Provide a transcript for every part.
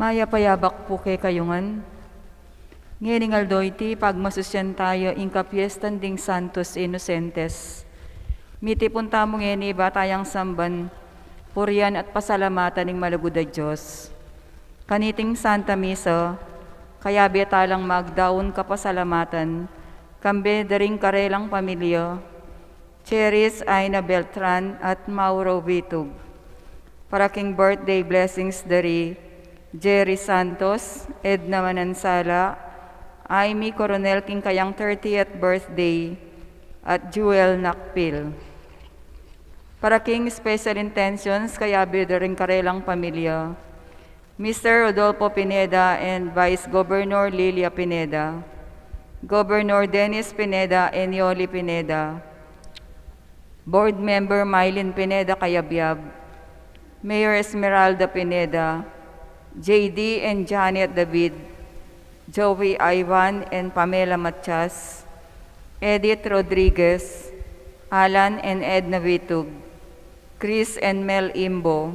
Maya payabak po kay kayungan. Ngeningal doyti pagmasusyan tayo inka piestan ding Santos Inocentes. Miti punta mo ngeni batayang samban, purian at pasalamatan ng malaguda Diyos. Kaniting Santa Misa, kaya betalang magdaon kapasalamatan, kambe daring karelang pamilya, Cheris Aina Beltran at Mauro Vitug. Para king birthday blessings dari Jerry Santos, Edna Manansala, Amy Coronel king kayang 30th birthday, at Jewel Nakpil. Para king special intentions kaya bidaring karelang pamilya, Mr. Rodolfo Pineda and Vice Governor Lilia Pineda, Governor Dennis Pineda and Yoli Pineda, Board Member Mylene Pineda Kayabyab, Mayor Esmeralda Pineda, JD and Janet David, Joey Ivan and Pamela Matias, Edith Rodriguez, Alan and Edna Vitug, Chris and Mel Imbo,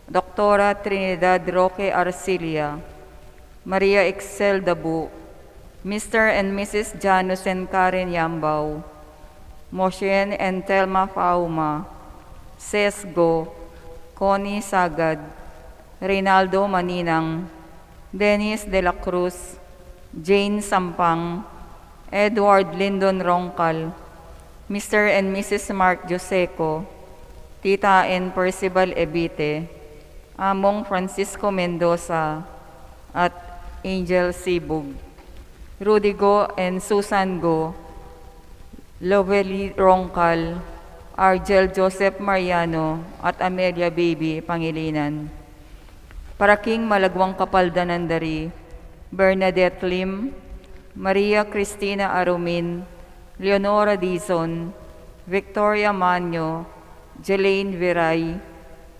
Doktora Trinidad Roque Arcilia, Maria Excel Dabu, Mr. and Mrs. Janus and Karen Yambao, Moshen and Telma Fauma, Sesgo, Connie Sagad, Reynaldo Maninang, Dennis De La Cruz, Jane Sampang, Edward Lyndon Roncal, Mr. and Mrs. Mark Joseco, Tita and Percival Ebite, Among Francisco Mendoza, at Angel Sibug, Rudy Go and Susan Go, Lovely Roncal, Argel Joseph Mariano, at Amelia Baby Pangilinan. Para king malagwang kapaldanan dari, Bernadette Lim, Maria Cristina Arumin, Leonora Dizon, Victoria Manyo, Jelaine Viray,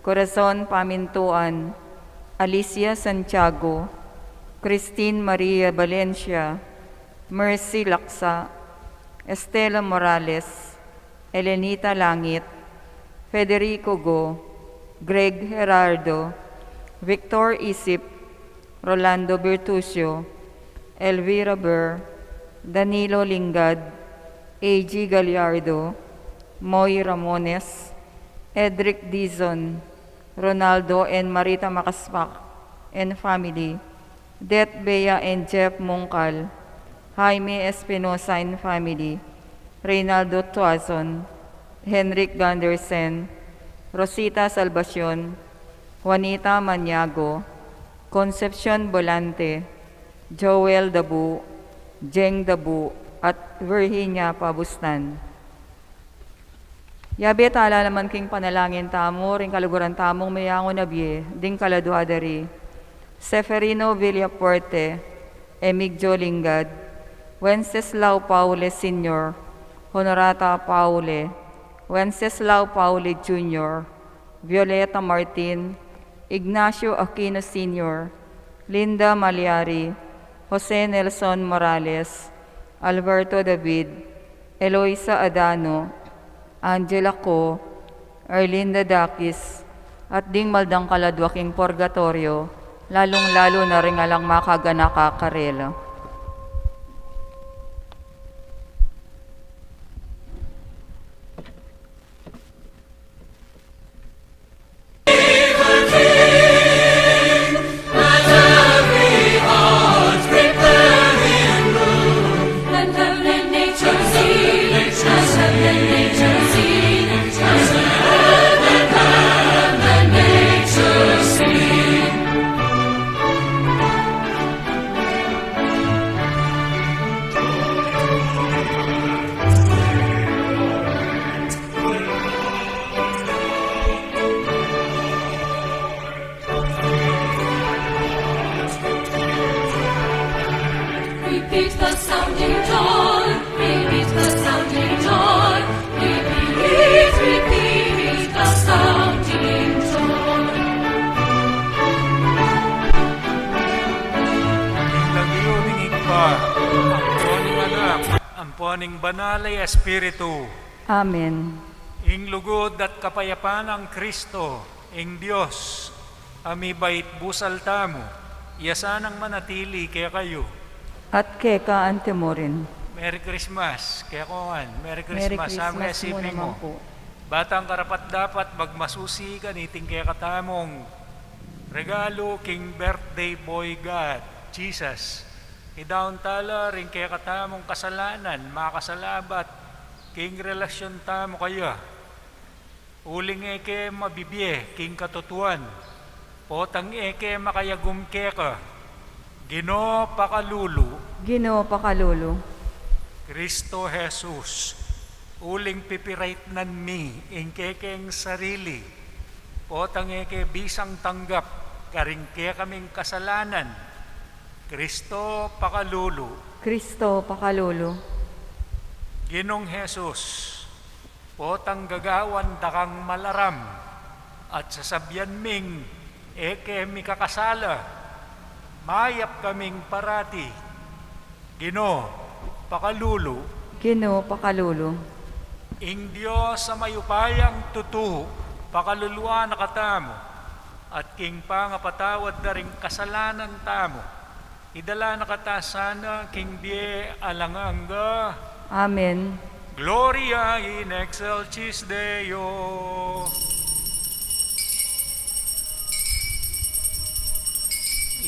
Corazon Pamintuan, Alicia Santiago, Christine Maria Valencia, Mercy Laksa, Estela Morales, Elenita Langit, Federico Go, Greg Gerardo, Victor Isip, Rolando Bertucio, Elvira Burr, Danilo Lingad, A.G. Gallardo, Moy Ramones, Edric Dizon, Ronaldo and Marita Makaspak and family, Det Bea and Jeff Mongkal, Jaime Espinosa and family, Reynaldo Tuazon, Henrik Gandersen, Rosita Salvacion, Juanita Maniago, Concepcion Volante, Joel Dabu, Jeng Dabu, at Virginia Pabustan. Yabe tala naman king panalangin tamo, ring kaluguran tamong mayango nabye, ding kaladuadari, Seferino Villapuerte, Emigdio Lingad, Wenceslao Paule Sr., Honorata Paule, Wenceslao Paule Jr., Violeta Martin, Ignacio Aquino Sr., Linda Maliari, Jose Nelson Morales, Alberto David, Eloisa Adano, Angela Co, Erlinda Dakis, at ding maldang kaladwaking purgatorio, lalong-lalo na rin alang makaganaka karela. Amponing banalay Espiritu. Amen. Ing lugod at kapayapaan ng Kristo, ing Diyos, amibait busal tamo, yasanang manatili kaya kayo. At keka ante mo rin. Merry Christmas, kaya kongan. Merry Merry Christmas, Christmas mo isipin naman mo. po. Batang karapat dapat magmasusi ka niting kaya katamong regalo king birthday boy God, Jesus. Idaon tala rin kaya katamong kasalanan, makasalabat, king relasyon tamo kaya. Uling eke mabibye, king katutuan. Potang eke makayagum keka. Gino pakalulu, Ginoo pakalulu. Kristo Jesus. Uling pipirait nan mi, ingkekeng sarili. Potang eke bisang tanggap, karing kaya kaming kasalanan. Kristo pakalulu. Kristo pakalulu. Ginong Jesus, potang gagawan dakang malaram, at sasabyan ming eke mi kakasala, mayap kaming parati. Gino, pakalulu, Ginoo pakalulu. ing Diyos sa mayupayang tutu, pakaluluwa na katamo, at king pangapatawad na ring kasalanan tamo. Idala na katasana, king bie alanganga, Amen. Gloria in excelsis Deo.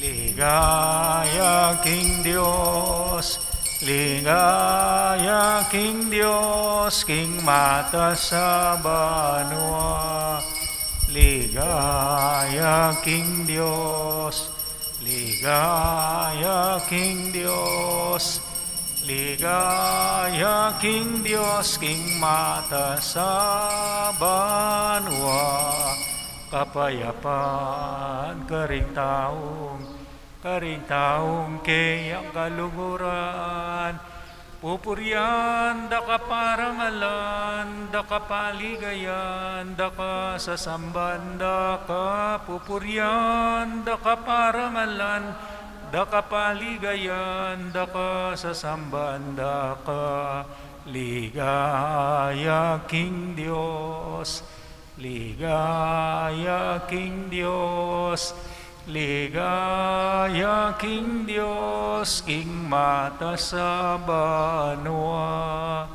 Ligaya King Dios, ligaya King Dios, King mata sa banwa. Ligaya King Dios, ligaya King Dios, ligaya King Dios, King mata sa banwa. Kapayapaan karing taong kayang kaluguran. Pupurian da kaparangalan, da kapaligayan, da kasasamban, da kapupurian, da kaparangalan, da kapaligayan, da kasasamban, da kaligaya King Dios. Ligaya King Dios, ligaya King Dios, King mata sa banwa.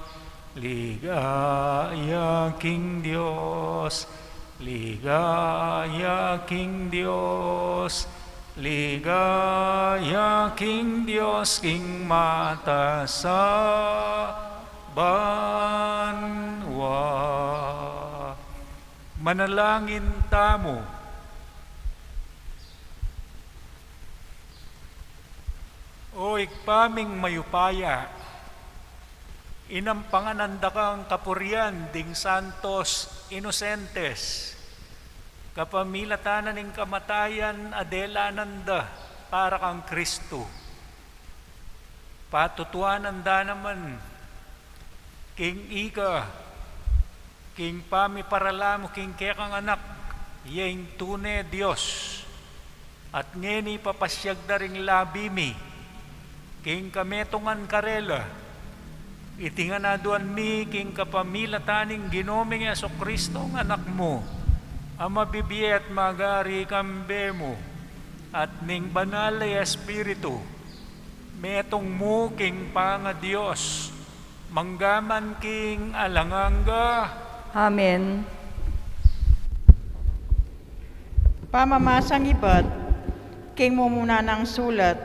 Ligaya King Dios, ligaya King Dios, ligaya King Dios, King mata sa banwa. Manalangin tamo. O ikpaming mayupaya, inampangananda kang kapurian ding santos inosentes, kapamilatanan ng kamatayan adelananda para kang Kristo. Patutuananda naman, King Ika, King pami paralamo, King kekang anak, yeng tune Diyos. At ngeni papasyag na ring labimi, King kametongan karela, itingan na doan mi, King kapamilataning ginoming Yeso Kristo ang anak mo, ama bibiye at magari kambe mo, at ning banal na Espiritu, metong mo, King panga Diyos, manggaman King alanganga. Amen. Pamamasang ibat, king mumuna ng sulat,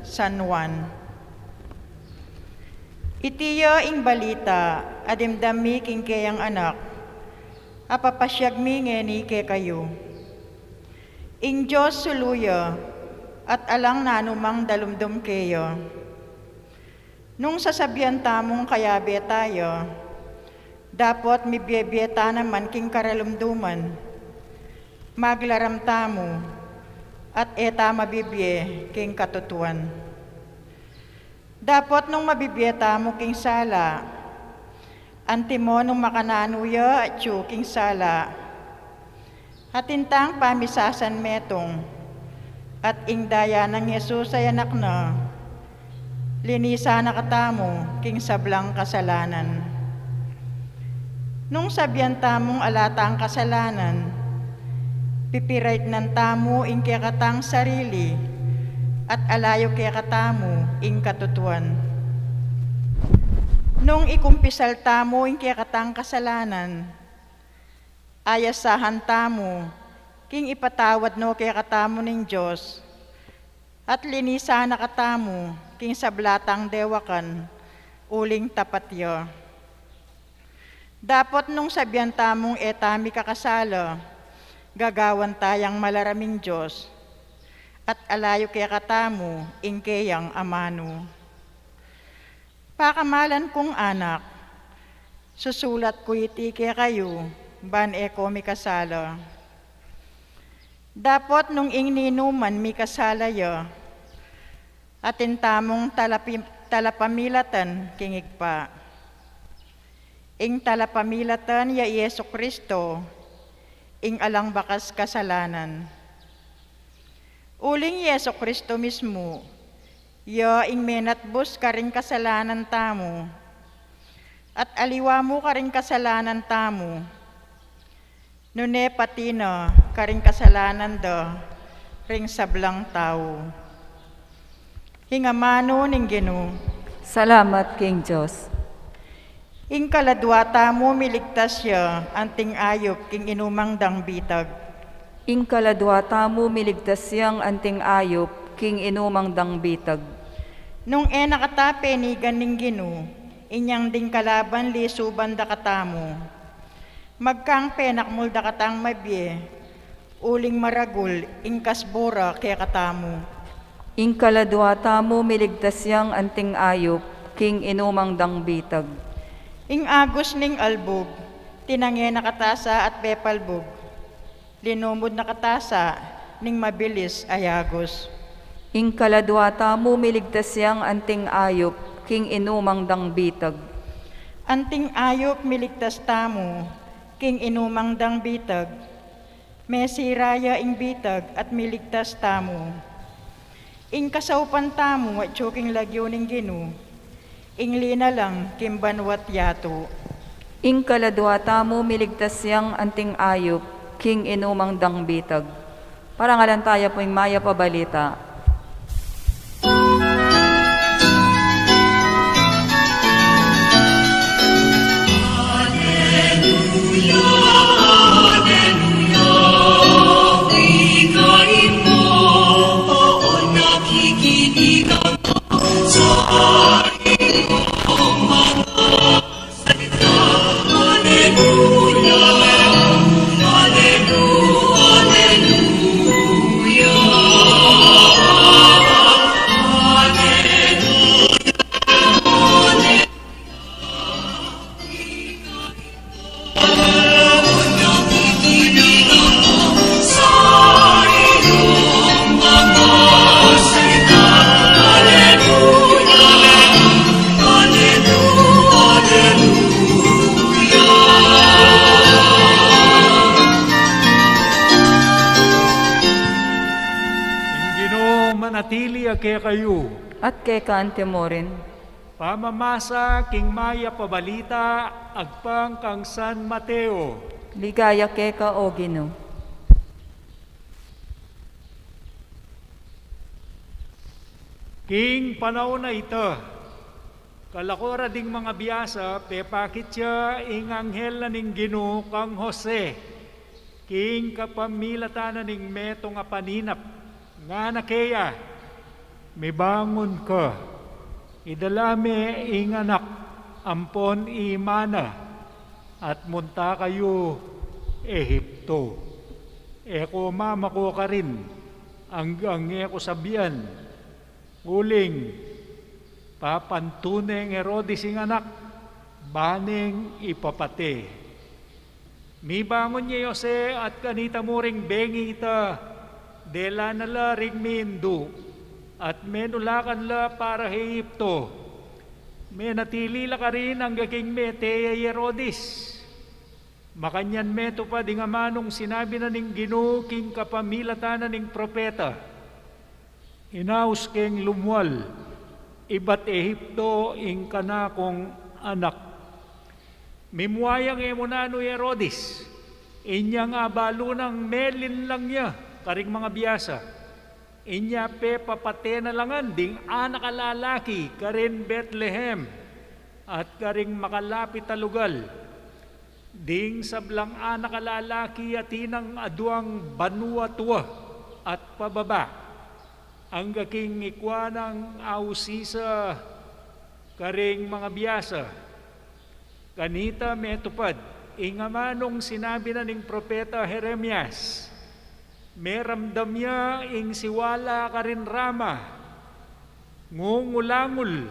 San Juan. Itiya ing balita, adimdami king kayang anak, apapasyag mi ngeni ke kayo. Ing Diyos suluya, at alang nanumang dalumdum kayo. Nung sasabyan tamong kayabe tayo, dapat mibiyebiyeta naman king karalumduman, maglaram tamo, at eta mabibye king katutuan. Dapat nung mabibiyeta mo king sala, antimo nung makananuya at yu king sala, hatintang pamisasan metong, at ingdaya ng Yesus ay anak na, linisa na katamo king sablang kasalanan. Nung sabyan tamong alata ang kasalanan, pipirait ng tamo ing kakatang sarili, at alayo kaya katamu ing katutuan. Nung ikumpisal tamo ing kaya katang kasalanan, ayasahan tamo, king ipatawad no kaya katamo ning Diyos, at linisa na katamo, king sablatang dewakan, uling tapatyo. Dapat nung sabihan tamong etami kakasala, gagawan tayang malaraming Diyos, at alayo kaya katamo, ing kayang amano. Pakamalan kong anak, susulat ko iti kaya kayo, ban eko mi kasala. Dapat nung ingninuman mi kasala ya, atin tamong talapamilatan kingig pa. Ing talapamilatan ya Yesu Kristo, ing alang bakas kasalanan. Uling Yesu Kristo mismo, ya ing menatbus ka rin kasalanan tamo, at aliwa mo ka rin kasalanan tamo, nune pati na ka rin kasalanan da ring sablang tao. Hingamano ning Ginoo. Salamat, King Diyos. Ing kaladwata mo miligtas siya, anting ayop king inumang dang bitag. Ing kaladwata mo miligtas siyang anting ayop, king inumang dang bitag. Nung nakatape ni ganing Ginoo, inyang ding kalaban lisuban da katamo. Magkang penak mulda katang mabye, uling maragul, ing kasbora kaya katamo. Ing kaladwata mo miligtas siyang anting ayop, king inumang dang bitag. Ing agos ning albog, tinange nakatasa at pepalbog. Linumod nakatasa, ning mabilis ayagos. Ing kaladwata mo miligtas siyang anting ayop, king inumang dang bitag. Anting ayop miligtas tamo, king inumang dang bitag. Mesiraya ing bitag at miligtas tamo. Ing kasaupan tamo at tsuking lagyo ning Ginoo, ing lina lang kimbanwat yato. Ing kaladwata mo miligtas siyang anting ayop, king inumang dang bitag. Parangalan tayo po yung maya pabalita. Manatili kaya kayo, At kay kaante mo rin, pamamasa king maya pabalita, agpang kang San Mateo. ligaya kay ka o Ginoo. King panahon na ito, kalakora ding mga biyasa, pepakit siya ing anghel na ning Ginoo kang Jose, king kapamilatan na ning meto nga paninap, nga nakeya, mibangon ka, idalame ing anak, ampon imana, at munta kayo Ehipto. Eko mama ko ka rin, hanggang eko sabihan, uling, papantuneng Herodes ing anak, baning ipapate. Mibangon niya Jose at kanita mo ring bengi ita, dela nala ring mindu, at menulakan la para Ehipto. Menatili la ka rin ang gaking meteya Herodes. Makanyan meto pa di nga manong sinabi na ning Ginoo king kapamilatan na ning propeta. Inaus keng lumwal, ibat Ehipto ing kanakong anak. Mimuayang emunano Herodes, inyang abalo ng melin lang niya, karing mga biyasa. Inya pe papatena langan ding anak alalaki karin Bethlehem at karing makalapit a lugal. Ding sablang anak alalaki at inang aduang banua tua at pababa. Ang gaking ikwanang ausisa karing mga biyasa. Kanita metupad, ingamanong sinabi na ning propeta Jeremias, meramdam niya ing siwala karin rama, ngungulangul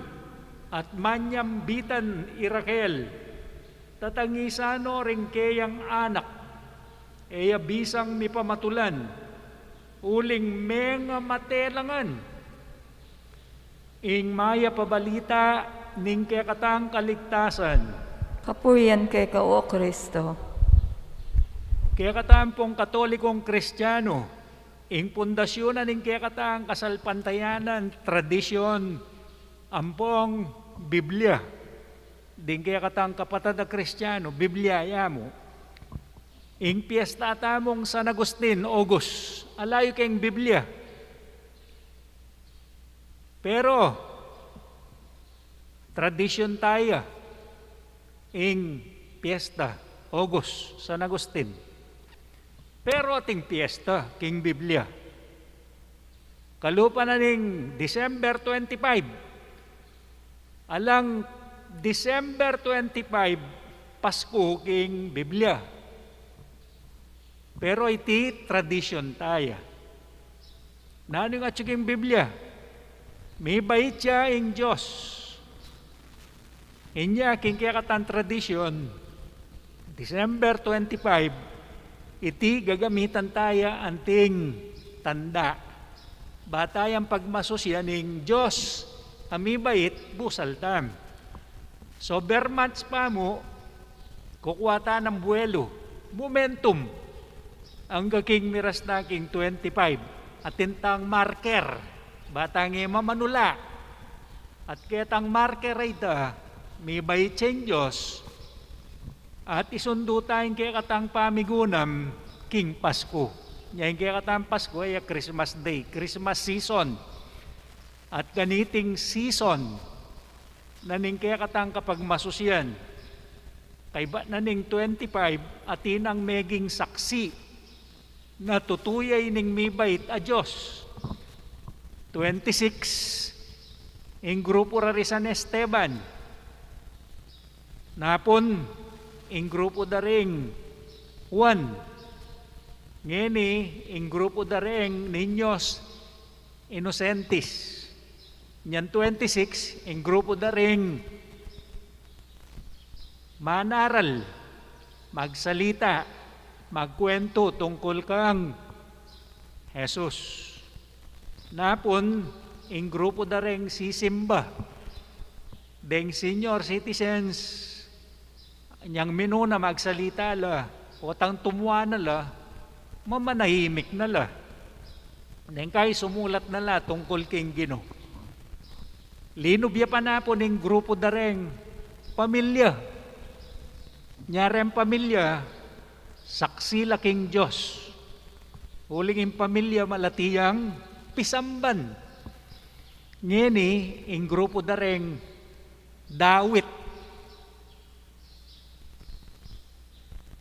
at manyambitan irakel, tatangisano ring kayang anak, eya bisang mi pamatulan, uling menga matelangan, ing maya pabalita ning kekatang kaligtasan. Kapurian kay ka, O Kristo. Kaya katampong katolikong kristyano, ing pundasyon na ning kaya katang kasalpantayanan, tradisyon, ampong Biblia. Ding kaya katang kapatid na kristyano, Biblia yamo. Ing piyesta tamong San Agustin, August, alayo kayong Biblia. Pero, tradisyon tayo, ing piyesta, August, San Agustin. Pero ating piyesta, king Biblia. Kalupa na ning December 25. Alang December 25, Pasko king Biblia. Pero iti tradisyon tayo. Nano nga king Biblia? May bait siya ing Diyos. Inya king kaya tradisyon, December 25, iti gagamitan taya anting tanda. Batayang pagmasusya ning Diyos, amibait, busaltam. So, bermats pa mo, kukuwata ng buwelo, momentum, ang gaking miras na king 25, atintang marker, batang mamanula, at ketang marker ay da, may bait siyang Diyos, at isundo tayong kaya katang pamigunam, King Pasko. Yan kaya katang Pasko ay Christmas Day, Christmas season. At ganiting season, naning kaya katang kapag masusyan, kay ba naning 25, at inang meging saksi, na tutuyay ning mibait a Diyos. 26, ing grupo rari San Esteban, napon, ing grupo daring 1. Ngeni, ing grupo daring Niños Inocentes. Nyan 26, ing grupo daring manaral, magsalita, magkwento tungkol kang Jesus. Napon, ing grupo daring sisimba, deng senior citizens, niyang minuna magsalita la, otang tumuwa na la, mamanahimik na la. Neng kay sumulat na la tungkol king Gino. Linubya pa na po ning grupo dareng pamilya. Nyareng pamilya, saksi la king Diyos. Huling yung pamilya malatiyang pisamban. Ngeni, ing grupo dareng dawit.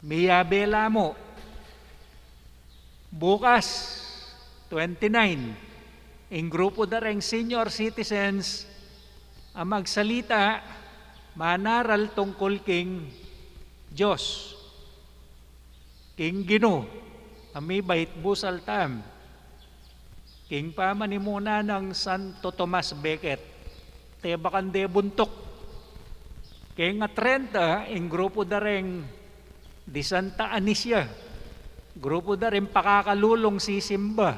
Miyabela mo. Bukas, 29, ing grupo dareng senior citizens, ang magsalita, manaral tungkol king Diyos. King Gino, amibait busal tam. King pamanimuna ng Santo Tomas Becket, tebakande buntok. King nga 30, ing grupo dareng di Santa Anicia, grupo da rin pakakalulong sisimba.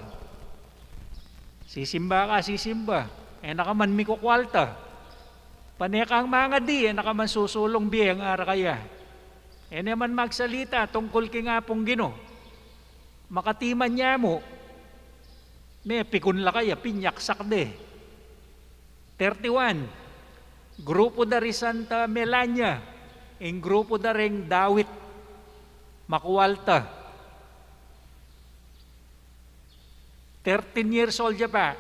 Sisimba ka, sisimba. Nakaman mi kukwalta. Panekang mga di, nakaman susulong biyeng ara kaya. Naman magsalita tungkol kingapong Gino. Makatiman niya mo. May pikun la kaya, pinyaksak de. 31, grupo da rin Santa Melania, ing grupo da rin Dawit, Makuwalta. 13 years old ya pa.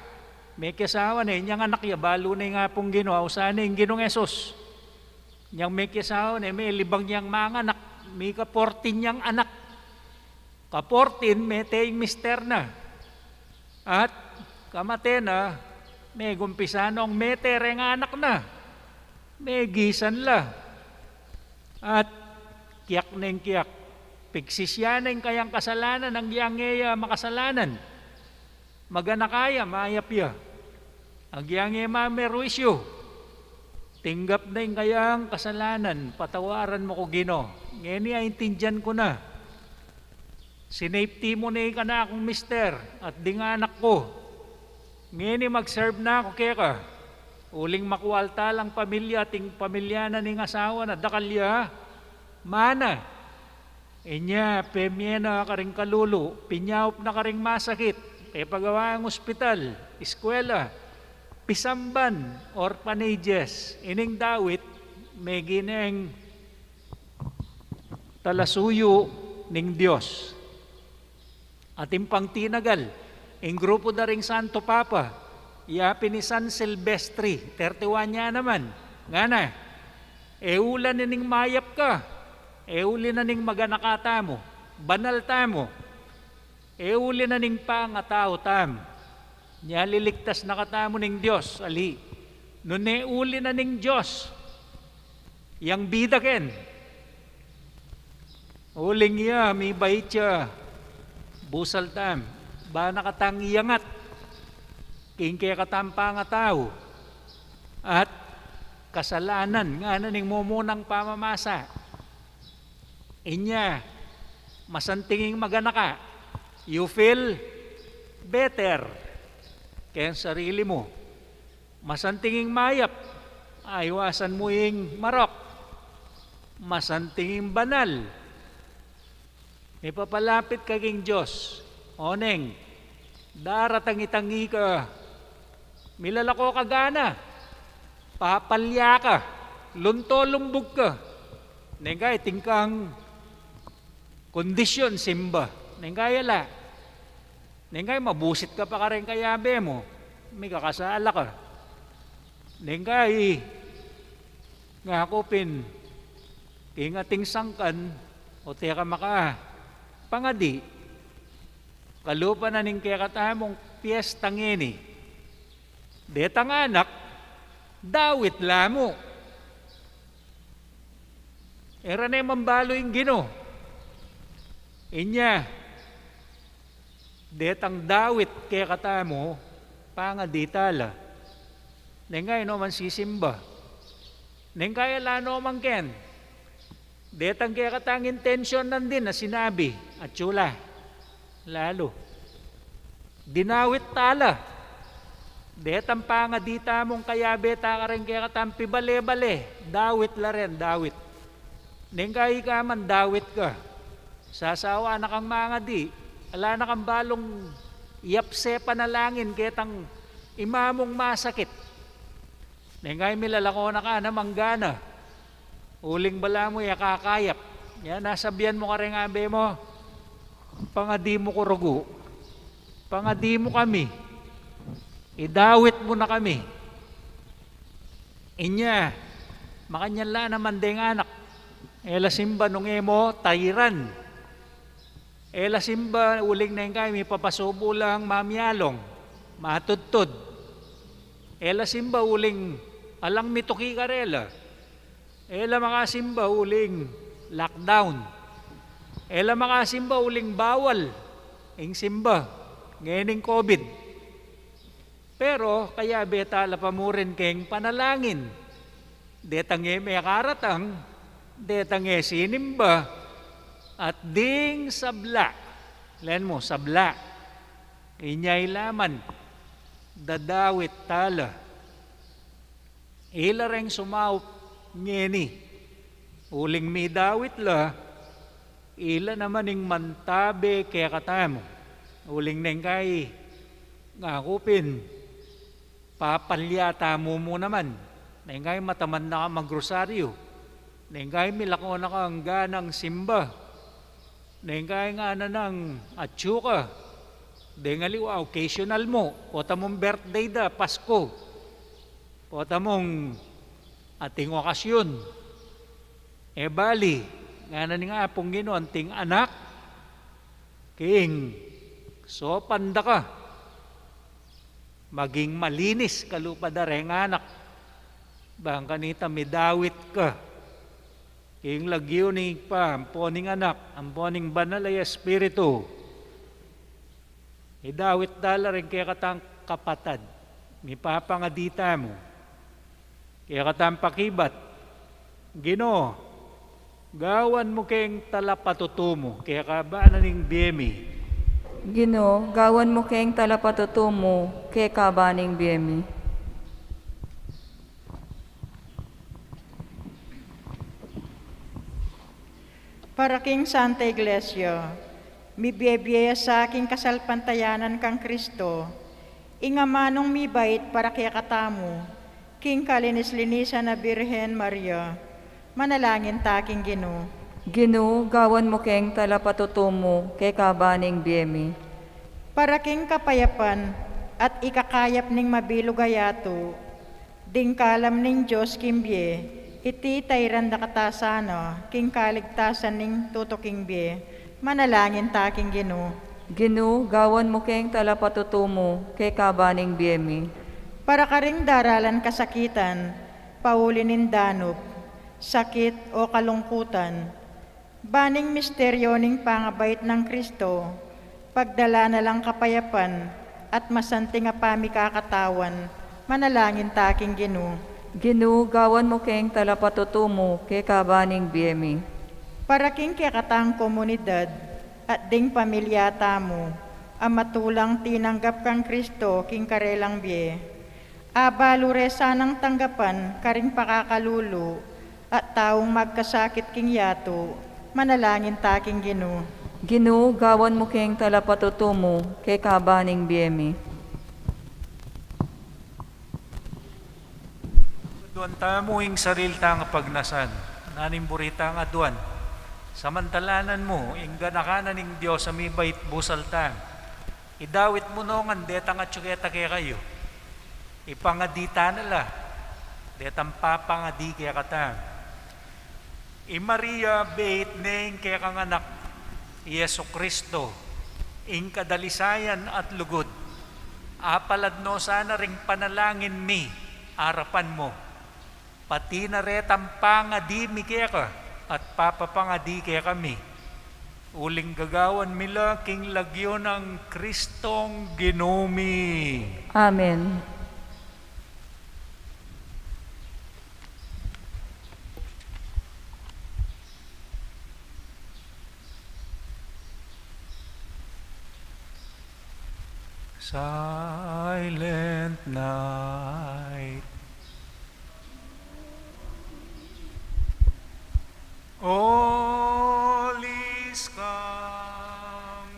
May kasawa na, inyang anak ya, balo na nga pong ginawa, usahan na yung ginong Esos. Niyang may kasawa na, may libang niyang mga anak, may ka 14 niyang anak. Ka 14, may tayong mister na. At kamate na, may gumpisanong may tere nga anak na. May gisan la. At kiyak na yung kiyak. Pigsisya na yung kayang kasalanan, ang giyangeya makasalanan. Maganakaya, mayapya. Ang giyangeya mamerwisyo. Tinggap na yung kayang kasalanan, patawaran mo ko Gino. Ngayon ay intindihan ko na. Sinafety mo na ka na akong mister at di nga anak ko. Ngayon mag-serve na ako keka. Uling makuwalta lang pamilya, ting pamilya na ning asawa na dakalya. Mana. Inya, pemye na karing kalulo, pinyawp na karing masakit, kaya pagawa ang ospital, eskwela, pisamban, orphanages, ining dawit, may gineng talasuyo ning Diyos. At impang tinagal, ing grupo na ring Santo Papa, iapin ni San Silvestre, 31 niya naman, nga na, ulan ning mayap ka, uli na ning maganakata mo, banal tamo, uli na ning pangatao tam, niya liligtas na katamo ning Diyos, ali, nun uli na ning Diyos, yang bida ken, uling iya, may bait siya, busal tam, ba nakatang iyangat, kingke katampa nga tao, at kasalanan, nga na ning mumunang pamamasa, inya, masantinging maganaka, you feel better kaya ang sarili mo. Masantinging mayap, aywasan mo yung marok. Masantinging banal, ipapalapit ka king Diyos. Oneng, daratangi-tangi ka, milalako ka gana, papalya ka, lunto-lumbog ka, nengay tingkang kondisyon simba. Nengay ala. Nengay mabusit ka pa ka rin kayabe mo. May kakasala ka. Nengay nga kupin ingating sangkan o teka maka pangadi kalupa na ning kaya katamong piyestang ini. Detang anak dawit lamo. Era na yung mambalo yung Gino. Inya, detang dawit kaya katamo, pangaditala. Nengay no man sisimba. Nengay ala no man ken. Detang kaya katang intensyon nandin na sinabi at tsula. Lalo. Dinawit tala. Detang pangadita mong kaya beta ka rin kaya katampi bale-bale. Dawit la rin, dawit. Nengay ka man, dawit ka. Sasawa na kang mga di, ala na kang balong yapse panalangin ketang imamong masakit. Nengay milalako na ka na manggana. Uling bala mo yakakayap. Yan, nasabihan mo ka rin abe mo, pangadi mo kurugo, pangadi mo kami, idawit mo na kami. Inya, makanyan la naman deng anak, ela simba nung emo, tayran. Ela simba uling na yung kami, papasubo lang mamyalong, matudtod. Ela simba uling alang mituki karela. Ela makasimba uling lockdown. Ela makasimba uling bawal, ing simba, ngayon COVID. Pero kaya betala pa mo rin keng panalangin. Detange may karatang, detange sinimba, at ding sabla, len mo, sabla, inyay laman, dadawit tala, ila ring sumaw ngeni, uling mi dawit la, ila naman ing mantabe kaya katamo, uling neng kay, ngakupin, papalyata mo naman, nengay mataman na ka maggrosaryo, nengay milako na ka ang ganang simba, nengkay nga na ng atsuka, Ngaliwa, occasional mo, pota mong birthday da, Pasko, pota mong ating okasyon. Bali, nga na nga pong Ginoon, ting anak, king, so panda ka, maging malinis kalupadare nga anak, bang kanita midawit ka, king lagyo ni pa, ang poning anak, ang poning banal ay espiritu, idawit dala rin kaya katang kapatad, may papangadita mo, kaya katang pakibat, Ginoo, gawan mo kayong talapatutumo, kaya ka ba ning biyemi? Ginoo, gawan mo kayong talapatutumo, kay kabaning biyemi. Para king Santa Iglesia, mibiyebiyaya sa aking kasalpantayanan kang Kristo, ingamanong mibait para kaya katamu, king kalinis-linisan na Birhen Maria, manalangin taking Ginoo. Ginoo, gawan mo kayong talapatutumo, kay kabaning biyemi. Para king kapayapan at ikakayap ning mabilugayato, ding kalam ning Diyos kimbye, iti tayran da katasano, king kaligtasan ning tutuking bye, manalangin taking Ginoo. Ginoo, gawan mo kayong talapatutumo, kay kabaning biyemi. Para karing daralan kasakitan, paulinin danop, sakit o kalungkutan, baning misteryo ning pangabait ng Kristo, pagdala na lang kapayapan at masanting apami kakatawan, manalangin taking Ginoo. Ginoo, gawan mo kayong talapatutumo, kay kabaning biyemi. Para king kikatang komunidad at ding pamilyata mo, ang matulang tinanggap kang Kristo king karelang biye. Abalure sanang tanggapan karing pakakalulu at taong magkasakit king yato, manalangin taking Ginoo. Ginoo, gawan mo kayong talapatutumo, kay kabaning biyemi. Duan tamo ing saril ta nga pagnasan, nanimburita nga duan. Samantalanan mo, ing ganakanan ning Diyos sa mibait busal ta. Idawit mo nongan, deta nga tsuketa kaya kayo. Ipangadita nala, detang papangadi kaya kata. I Maria bait neng kaya kang anak, Yesu Kristo, ing kadalisayan at lugod. Apalad no sana ring panalangin mi, arapan mo. Pati na retang pangadi mi kaya ka, at papapangadi kaya kami. Uling gagawan mila king lagyo ng Kristong Ginoomi. Amen. Silent night. All is calm.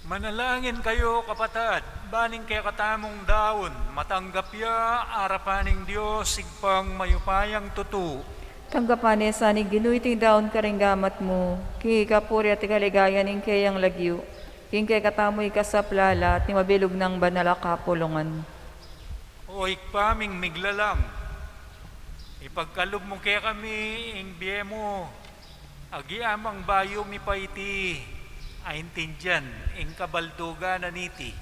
Manalangin kayo kapatad, baning kaya katamong daon, matanggap ya, arapaning Diyos, sigpang mayupayang tutu. Tanggapan sa ni Ginoo iti daon karinggamat mo, ki kapuri at ikaligayan ing kayang lagyo, king kay katamoy kasaplala at ni mabilog ng banala kapulungan. O ikpaming miglalang, ipagkalog mo kaya kami, ing biye mo, agiamang bayo mi pa iti, aintindyan, ing kabalduga na niti.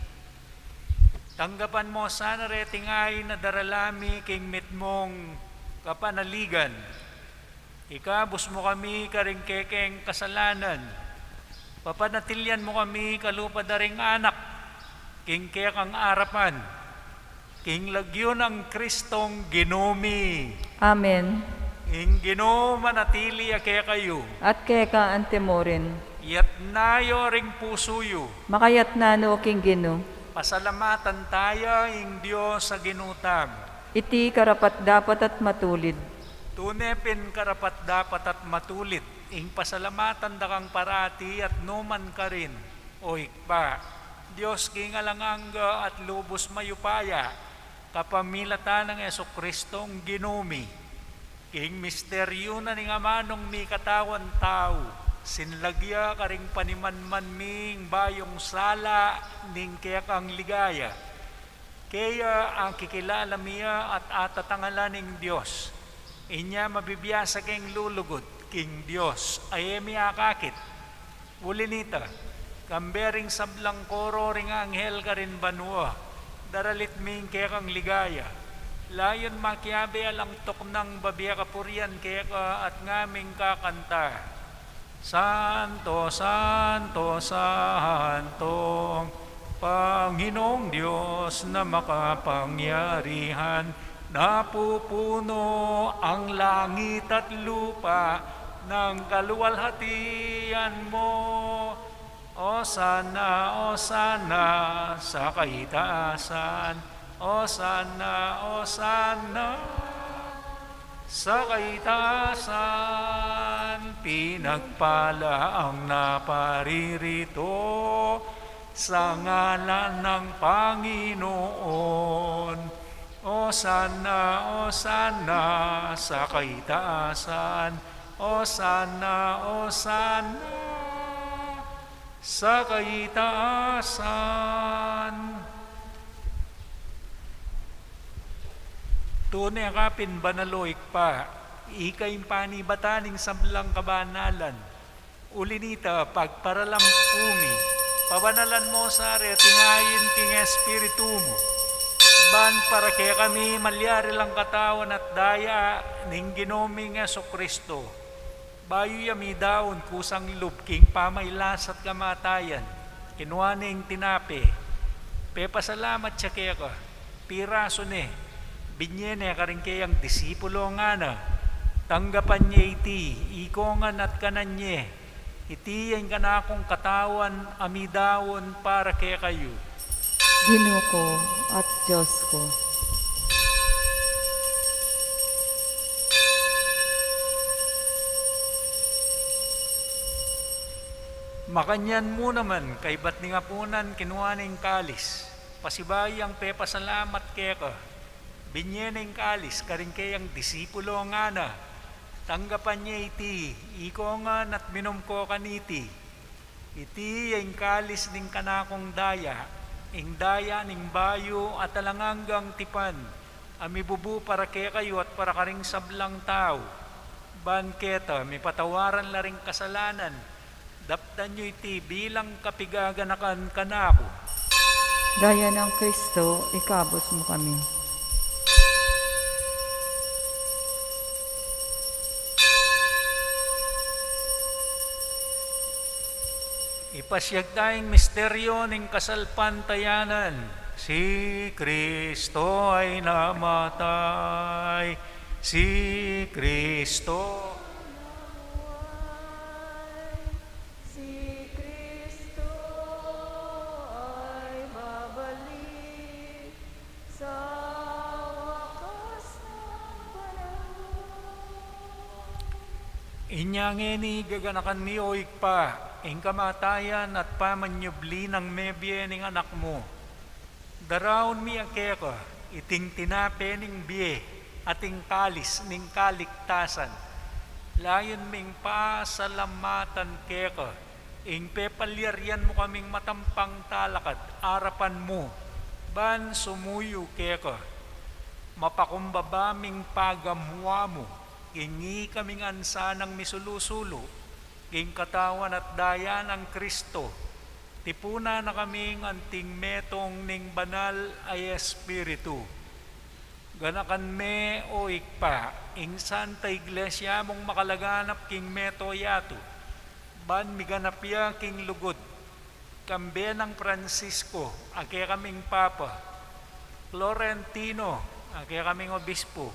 Tanggapan mo sana reting ay na daralami king mitmong kapanaligan. Ikabos mo kami karing kekeng kasalanan. Papanatilyan mo kami kalupadaring anak, king kekang arapan. king lagyo ng Kristong ginumi, Amen. ing ginoma natili ake kayo, At keka antemorin, yat nayo ring pusuyo, makayat na no king Gino, pasalamatan tayo ing Diyos sa ginutang, iti karapat dapat at matulid. tunepin karapat dapat at matulit, ing pasalamatan dakang parati at numan ka rin, o ikpa, Diyos kingalanganga at lubos mayupaya, kapamilatan ng Yesu Kristong ginumi, king misteryo na ning amanong mi katawan tao, sinlagya karing panimanman ming bayong sala ning kaya kang ligaya, kaya ang kikilala miya at atatangala ning Diyos, inya mabibiyasa king lulugod, king Diyos ay miyakakit, ulinita, kambering sablang koro ring anghel ka rin banua, daralit ming kaya kang ligaya, layon makiabe alang tok ng babiya kapurian kaya ka at ngaming kakanta. Santo, Santo, Santo, Panginoong Diyos na makapangyarihan, napupuno ang langit at lupa ng kaluwalhatian mo. Osana, Osana sa kaitaasan, Osana, Osana sa kaitaasan, pinagpala ang naparirito sa ngalan ng Panginoon. Osana, Osana sa kaitaasan, Osana, Osana sa kaitaasan. Tunay akapin banaloik pa, ikay panibataning sablang kabanalan. Ulinita pagparalampumi, pabanalan mo sa are tingayin king espiritu mo. Ban para kaya kami malyari lang katawan at daya ning ginoming Yesu Kristo. Bayo yami daon kusang lub king pamaylas at kamatayan, kinuaning tinape. Pepasalamat siya kaya ka, piraso ne, binyene ka rin kayang disipulo nga na, tanggapan niya iti, ikongan at kanan niya, itiyan ka na akong katawan, amidawon para kaya kayo. Gino ko at Diyos ko. Makanyan mo naman, kay ba't ni ngapunan kinuhaning kalis, pasibayang pepasalamat kaya ka, binyeneng kalis, karing kayang disipulo nga na, tanggapan niya iti, ikongan at minom ko kaniti, iti yung kalis ning kanakong daya, ing daya ning bayo at alanganggang tipan, amibubu para kaya kayo at para karing sablang tao, banketa, may patawaran la ring kasalanan, daptan nyo iti bilang kapigaganakan kanako. Daya ng Kristo, ikabos mo kami. Ipasyag tayong misteryo ng kasalpantayanan. Si Kristo ay namatay. Si Kristo inyang eni gaganakan mi oik pa, ing kamatayan at pamanyubli ng mebye ning anak mo. Darawon mi akeka, iting tinape ning biye, ating kalis ning kaligtasan. Layon ming pasalamatan keka, ing pepalyaryan mo kaming matampang talakad, arapan mo, ban sumuyo keka, mapakumbabaming pagamwa mo, ingi kaming ansa ng misulusulo, king katawan at daya ng Kristo, tipuna na kaming anting metong ning banal ay Espiritu. Ganakan me o ikpa, ing Santa Iglesia mong makalaganap king meto yato, ban miganap ya king lugod, kambe ng Francisco, ake kaming Papa, Florentino, kaya kaming obispo.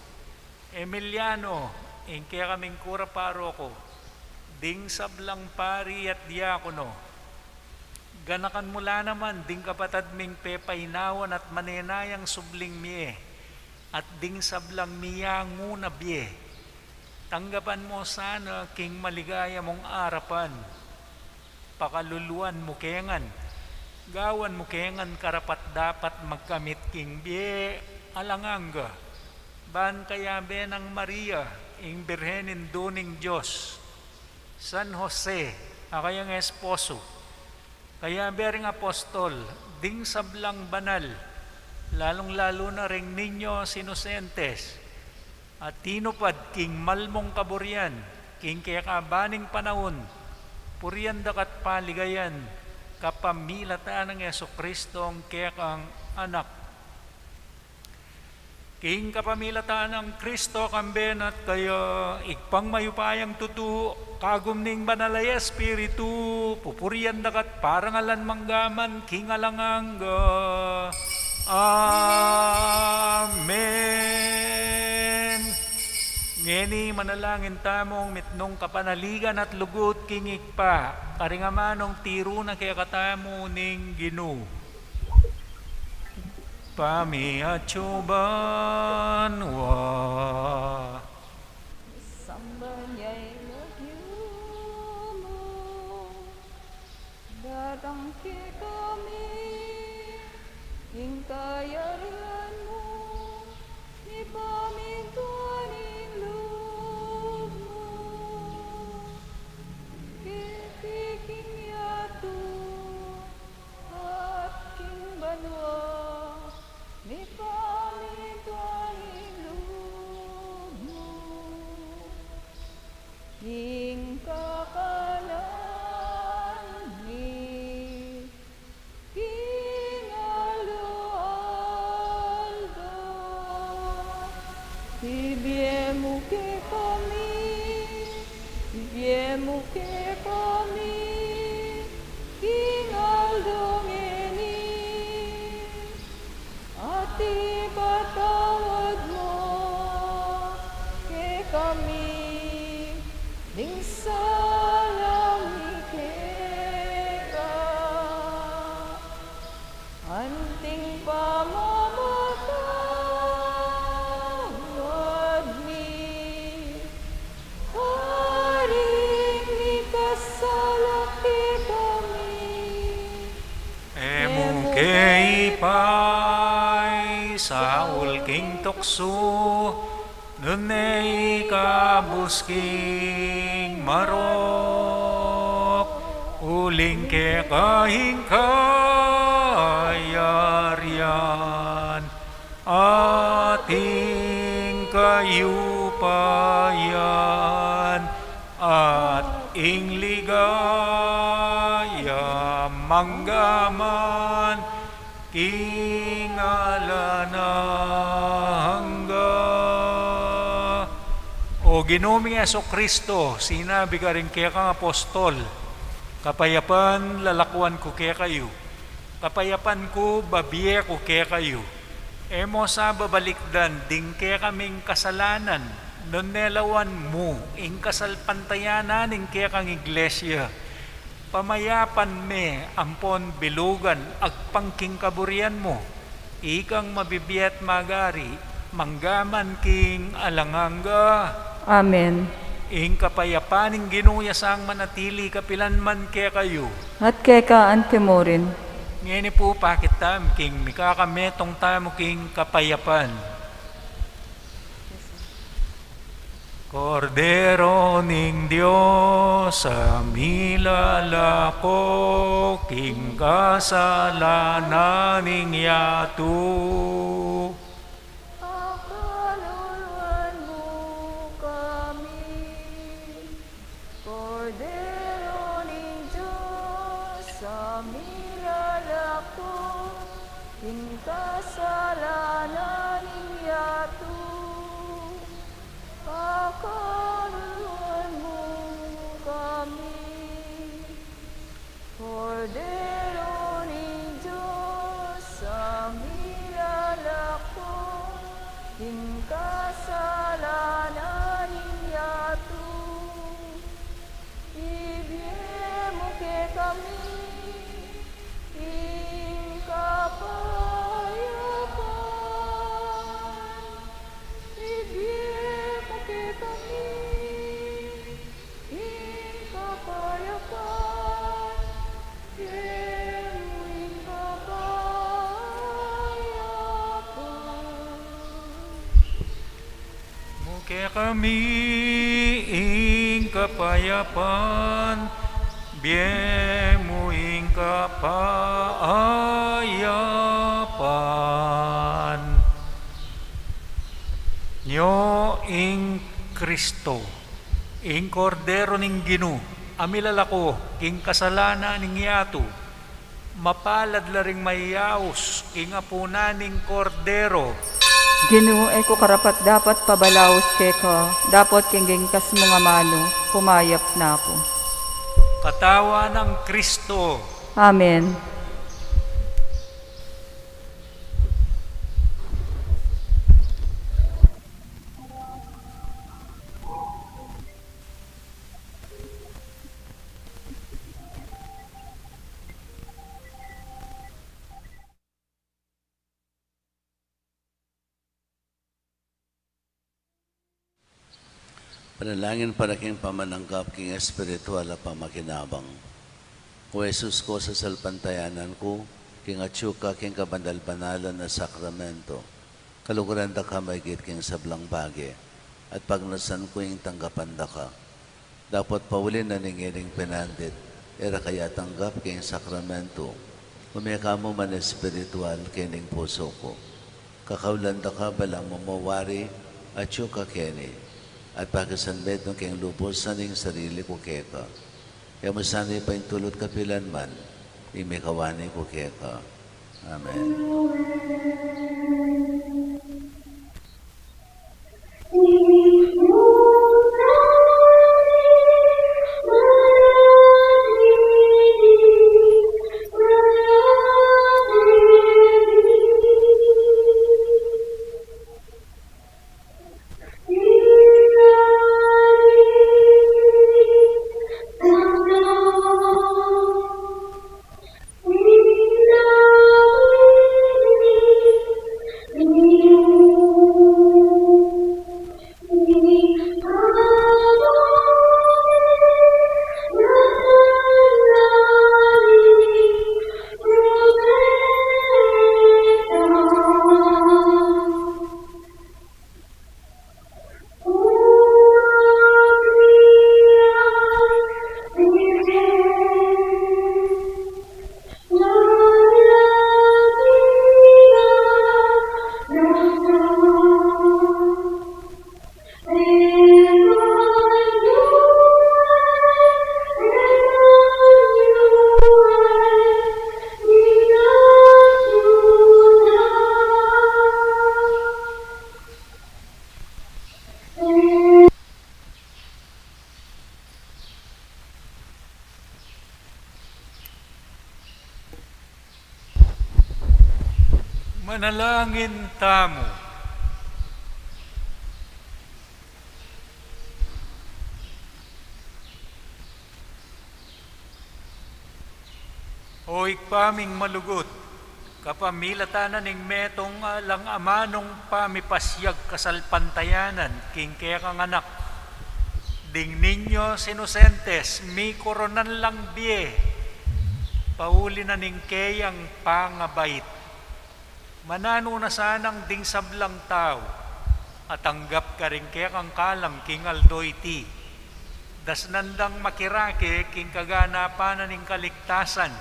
Emiliano, kaya kaming kura paroko. Ding sablang pari at diakono. Ganakan mula naman, ding kapatad ming pepainawan at manenayang subling miye. At ding sablang miyangu na biye. Tanggapan mo sana king maligaya mong arapan. Pakaluluan mo kengan. Gawan mo kengan karapat dapat magkamit king biye alanganga. Ban kaya benang Maria, ing birhenin duning Diyos. San Jose, akayang esposo. Kaya bering apostol, ding sablang banal. Lalong-lalo na ring ninyo sinusentes. At tinupad king malmong kaburian, king kaya kabaning panahon, purian dakat paligayan, kapamilataan ng Yesu-Kristo ang kaya kang anak. King kapamilataan ng Kristo kamben at kayo ikpang mayupayang tutu, kagumning banalay Espiritu, pupurian dakat parangalan manggaman, king alanganga. Amen. Ngeni manalangin tamong mitnong kapanaligan at lugod kingik pa, karingamanong tiro na kaya katamo ning Ginu. Pamiachuban wa. Sambanyay lagyu mo, datang kami, hingkayarian mo, ipamituan ang loob mo. Kipiking yato at king banwa, ipamituan ang loob mo. Hingkakalan ni Kingalualda, ibiemu ke kami, Kinaldong ini, at ipatawad mo ke kami, ding salami keka, anting pamamatawad mi, haring ikasalaki kami. Emong keipay sa ulking tukso, nunay kabusking marok, uling ke kahing kayarian, ating kayupayan, at ing ligaya manggaman, kingalanangga. O Ginoming Jesu-Kristo, sinabi ka rin kaya kang apostol, kapayapan lalakwan ko kaya kayo, kapayapan ko babiye ko kaya kayo. Emo sa babalikdan, ding kaya kaming kasalanan, nonelawan mo, ing kasalpantayanan, ing kaya kang iglesia. Pamayapan me, ampon bilugan, agpangking kaburian mo, ikang mabibiyat magari, manggaman king alanganga. Amen. Ing kapayapaning ginuya sang manatili kapilan man kaya kayo. At keka antimorin, Ngayon po pakit tam king mikakametong tamo king kapayapan. Kordero ning Diyos, amilalako, king kasalanan ning yato. pakaluluan mo kami, Kordero ni Diyos, aming lalako, kasalanan ng yato. Pakaluluan mo kami, Kordero ni Diyos, aming lalako, king kasalanan niyato, ibigay mo kay kami, king kapayapaan, ibigay mo kay kami, king kapayapaan, king kapayapaan. Muke kami ing kapayapaan, biemo ing kapayapaan. Nyo ing Kristo, ing kordero ning Ginu, amilalako, king kasalanan ning yato, mapalad laring mayaos, king apuna ning kordero, Ginoo ay ko karapat dapat pabalaos kay ka, dapat kingging kas mga mano, pumayap na ako. katawa ng Kristo, Amen. Panalangin para king pamananggap king espiritual at pamakinabang. O Jesus ko sa salpantayanan ko, king atsyuka king kabandal-banalan na sakramento, kaluguran da ka maigit king sablang bagi, at pagnasan ko yung tanggapan da ka. Dapat paulin na ningiling pinandit, era kaya tanggap king sakramento, umika mo man espiritual kining puso ko. Kakaulan da ka balang mamawari, atsyuka kini, at pagkasanbet ng kayong lubos sa ning sarili ko keka. Kaya masanay pa yung tulot kapilan man, imikawani ko keka. Amen. manalangin tamo. O ikpaming malugot, kapamilatanan ning metong alang amanong pamipasyag kasalpantayanan, king kaya kang anak. Ding ninyo sinusentes, mi koronan lang biye, pauli na ning kayang pangabait. Manano na sanang ding sablang tao, at tanggap ka rin kaya kang kalam, king aldoyti. Das nandang makirake, king kaganapan na ning kaligtasan.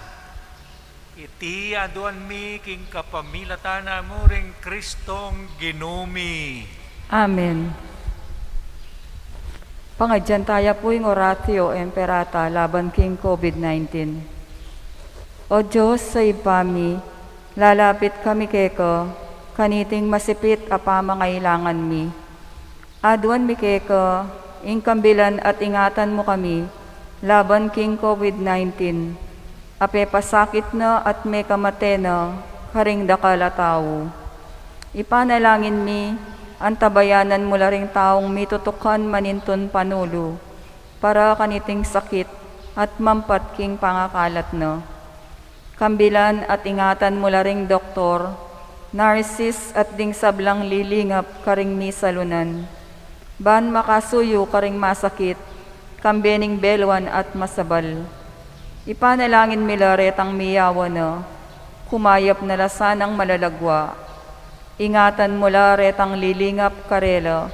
Iti aduan mi king kapamilatana mo ring Kristong ginumi. Amen. Pangadyan tayo po yung oratio emperata laban king COVID-19. O Diyos sa ipami, lalapit kami keko, kaniting masipit a pamangailangan mi. Aduan mi keko, ingkambilan at ingatan mo kami, laban king COVID-19. Ape pasakit na at may kamate na, karing dakala tao. Ipanalangin mi, antabayanan mo laring taong mitutukan maninton panulo, para kaniting sakit at mampat king pangakalat no. Kambilan at ingatan mo laring doktor, narsis at ding sablang lilingap karing misalunan. Ban makasuyo karing masakit, kambening belwan at masabal. Ipanalangin milaretang miyawa na, kumayap na lasanang malalagwa. Ingatan mo retang lilingap karela,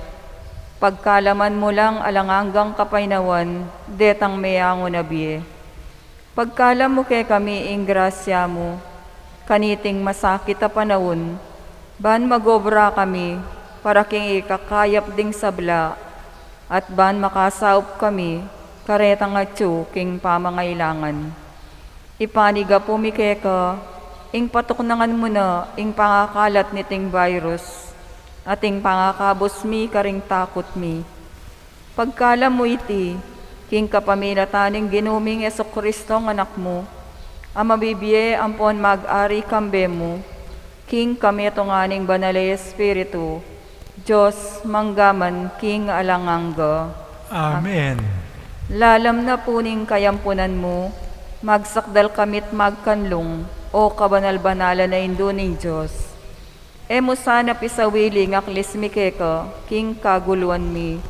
pagkalaman mo lang alanganggang kapaynawan, detang mayango na biye. Pagkalam mo kay kami ing grasya mo, kaniting masakit a panahon, ban magobra kami, para king ikakayap ding sabla, at ban makasaup kami, karetang atyo king pamangailangan. Ipaniga pumikeka, ing patuknangan mo na, ing pangakalat niting virus, ating pangakabos mi karing takot mi. Pagkalam mo iti, king kapamilataning ginuming Jesucristo ng anak mo, ang mabibiye ampon mag-ari kambe mo, king kami tunganing banalay Espiritu, Diyos manggaman king alangangga. Amen. Lalam na puning kayampunan mo, magsakdal kamit magkanlong, o kabanal-banala na induning Diyos. Emo sana pisawiling aklis mi keka, king kaguluan mi.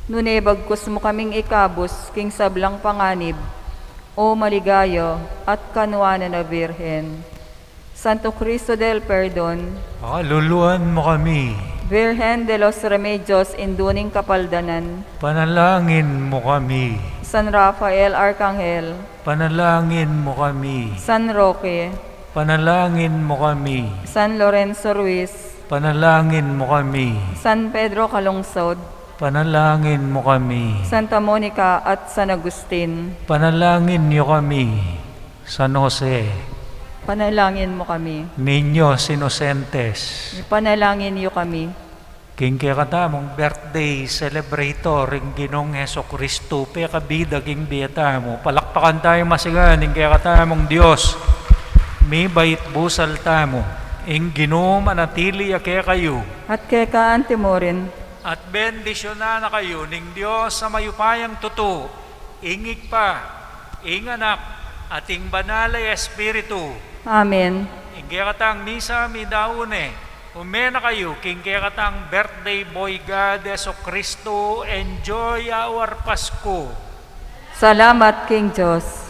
Nunebagkos mo kaming ikabos, king sablang panganib, o maligaya at kanwana na Birhen. Santo Cristo del Perdon, Luluan mo kami. Virgen de los Remedios induning kapaldanan, Panalangin mo kami. San Rafael Arcangel, Panalangin mo kami. San Roque, Panalangin mo kami. San Lorenzo Ruiz, Panalangin mo kami. San Pedro Calungsod, Panalangin mo kami. Santa Monica at San Agustin, Panalangin niyo kami. San Jose, panalangin mo kami. Niños Inocentes, Panalangin niyo kami. king kaya katamong birthday celebrator ing Ginong Heso Kristo, pe kabida king biyata mo. Palakpakan tayo masigan ing kaya katamong Diyos. May bait busal tamo, ing Ginoo manatili kaya kayo. At kay kaante mo rin, At bendisyonan na kayo ning Diyos sa mayupayang tuto, ingig pa, ing anak, at ing banalay Espiritu. Amen. Ing kaya katang misa mi daune, umena kayo, king kaya katang birthday boy God Yeso Kristo, enjoy our Pasko. Salamat, King Diyos.